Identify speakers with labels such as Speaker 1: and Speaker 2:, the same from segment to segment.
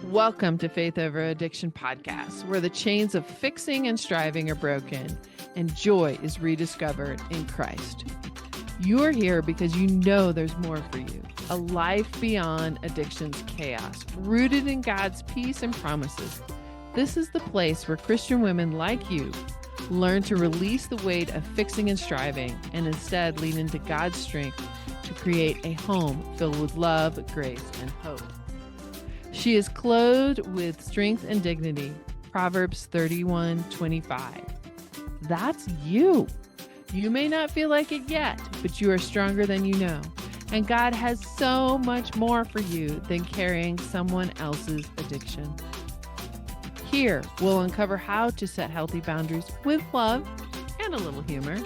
Speaker 1: Welcome to Faith Over Addiction podcast, where the chains of fixing and striving are broken and joy is rediscovered in Christ. You are here because you know there's more for you, a life beyond addiction's chaos, rooted in God's peace and promises. This is the place where Christian women like you learn to release the weight of fixing and striving and instead lean into God's strength to create a home filled with love, grace, and hope. She is clothed with strength and dignity. Proverbs 31:25. That's you. You may not feel like it yet, but you are stronger than you know. And God has so much more for you than carrying someone else's addiction. Here, we'll uncover how to set healthy boundaries with love and a little humor.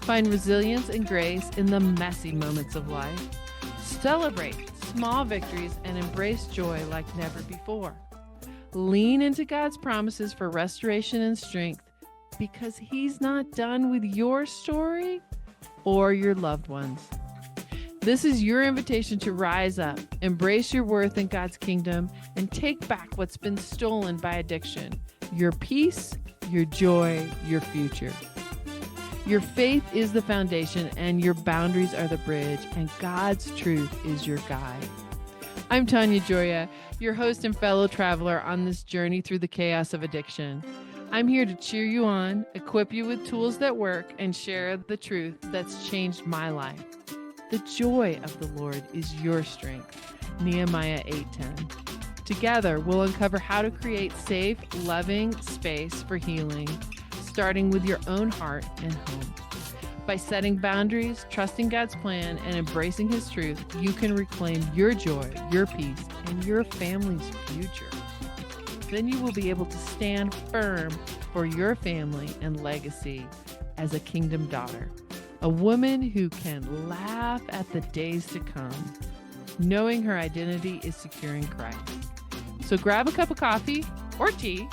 Speaker 1: Find resilience and grace in the messy moments of life. Celebrate small victories and embrace joy like never before. Lean into God's promises for restoration and strength because He's not done with your story or your loved ones. This is your invitation to rise up, embrace your worth in God's kingdom, and take back what's been stolen by addiction, your peace, your joy, your future. Your faith is the foundation and your boundaries are the bridge, and God's truth is your guide. I'm Tanya Gioia, your host and fellow traveler on this journey through the chaos of addiction. I'm here to cheer you on, equip you with tools that work, and share the truth that's changed my life. The joy of the Lord is your strength. Nehemiah 8:10. Together, we'll uncover how to create safe, loving space for healing, starting with your own heart and home. By setting boundaries, trusting God's plan, and embracing His truth, you can reclaim your joy, your peace, and your family's future. Then you will be able to stand firm for your family and legacy as a kingdom daughter, a woman who can laugh at the days to come, knowing her identity is secure in Christ. So grab a cup of coffee or tea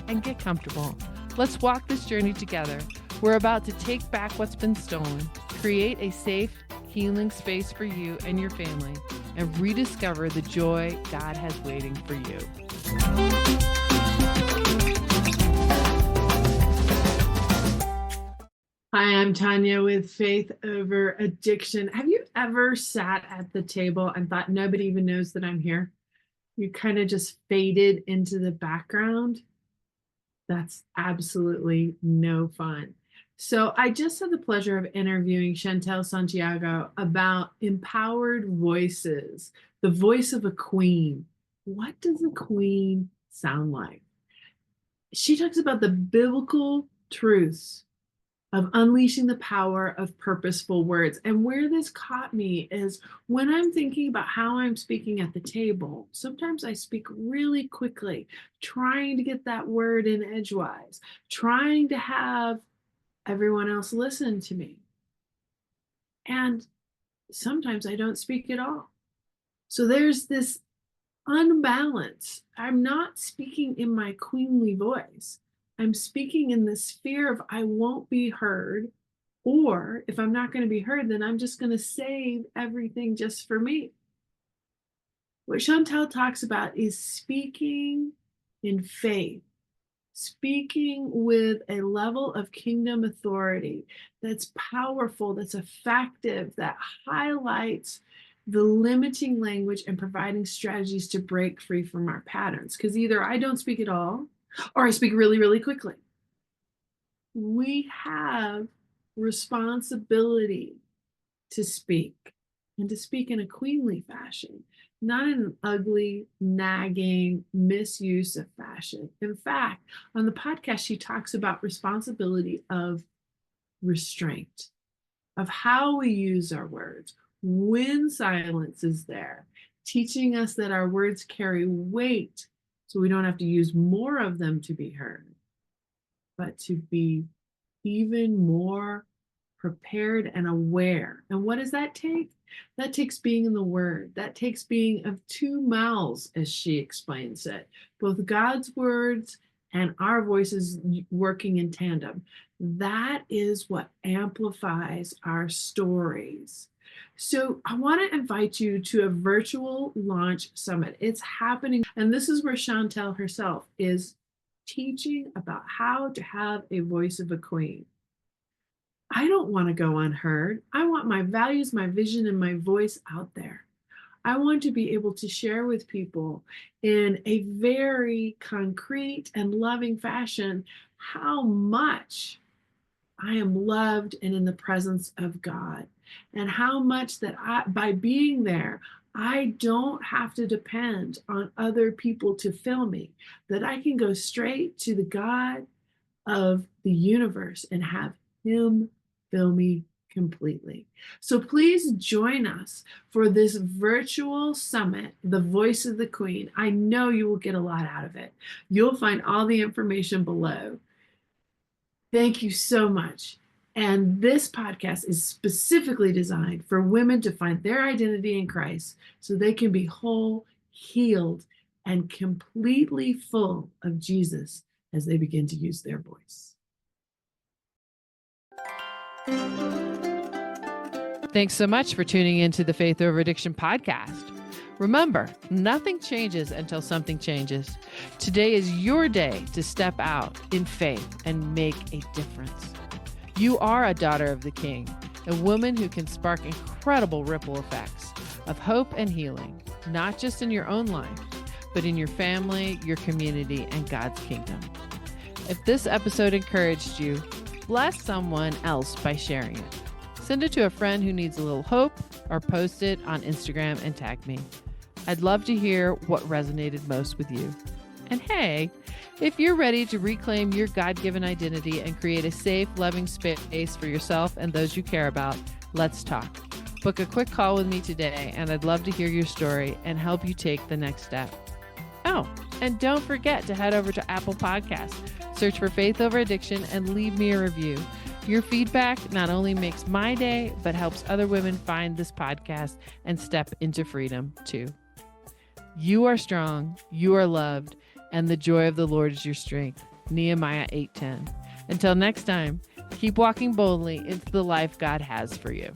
Speaker 1: and get comfortable. Let's walk this journey together. We're about to take back what's been stolen, create a safe, healing space for you and your family, and rediscover the joy God has waiting for you. Hi, I'm Tanya with Faith Over Addiction. Have you ever sat at the table and thought nobody even knows that I'm here? You kind of just faded into the background. That's absolutely no fun. So I just had the pleasure of interviewing Chantelle Santiago about empowered voices, the voice of a queen. What does a queen sound like? She talks about the biblical truths of unleashing the power of purposeful words. And where this caught me is when I'm thinking about how I'm speaking at the table, sometimes I speak really quickly, trying to get that word in edgewise, trying to have everyone else listen to me. And sometimes I don't speak at all. So there's this unbalance. I'm not speaking in my queenly voice. I'm speaking in this fear of I won't be heard, or if I'm not going to be heard, then I'm just going to save everything just for me. What Chantelle talks about is speaking in faith, speaking with a level of kingdom authority that's powerful, that's effective, that highlights the limiting language and providing strategies to break free from our patterns. Because either I don't speak at all, or I speak really, really quickly. We have responsibility to speak, and to speak in a queenly fashion, not in an ugly, nagging, misuse of fashion. In fact, on the podcast, she talks about responsibility of restraint, of how we use our words, when silence is there, teaching us that our words carry weight, so we don't have to use more of them to be heard, but to be even more prepared and aware. And what does that take? That takes being in the Word. That takes being of two mouths, as she explains it, both God's words and our voices working in tandem. That is what amplifies our stories.
Speaker 2: So I want to invite you to a virtual launch summit. It's happening. And this is where Chantelle herself is teaching about how to have a voice of a queen. I don't want to go unheard. I want my values, my vision, and my voice out there. I want to be able to share with people in a very concrete and loving fashion how much I am loved and in the presence of God, and how much that by being there, I don't have to depend on other people to fill me, that I can go straight to the God of the universe and have Him fill me completely. So please join us for this virtual summit, The Voice of the Queen. I know you will get a lot out of it. You'll find all the information below. Thank you so much. And this podcast is specifically designed for women to find their identity in Christ so they can be whole, healed, and completely full of Jesus as they begin to use their voice.
Speaker 1: Thanks so much for tuning into the Faith Over Addiction podcast. Remember, nothing changes until something changes. Today is your day to step out in faith and make a difference. You are a daughter of the King, a woman who can spark incredible ripple effects of hope and healing, not just in your own life, but in your family, your community, and God's kingdom. If this episode encouraged you, bless someone else by sharing it. Send it to a friend who needs a little hope, or post it on Instagram and tag me. I'd love to hear what resonated most with you. And hey, if you're ready to reclaim your God-given identity and create a safe, loving space for yourself and those you care about, let's talk. Book a quick call with me today, and I'd love to hear your story and help you take the next step. Oh, and don't forget to head over to Apple Podcasts, search for Faith Over Addiction, and leave me a review. Your feedback not only makes my day, but helps other women find this podcast and step into freedom too. You are strong, you are loved, and the joy of the Lord is your strength. Nehemiah 8:10. Until next time, keep walking boldly into the life God has for you.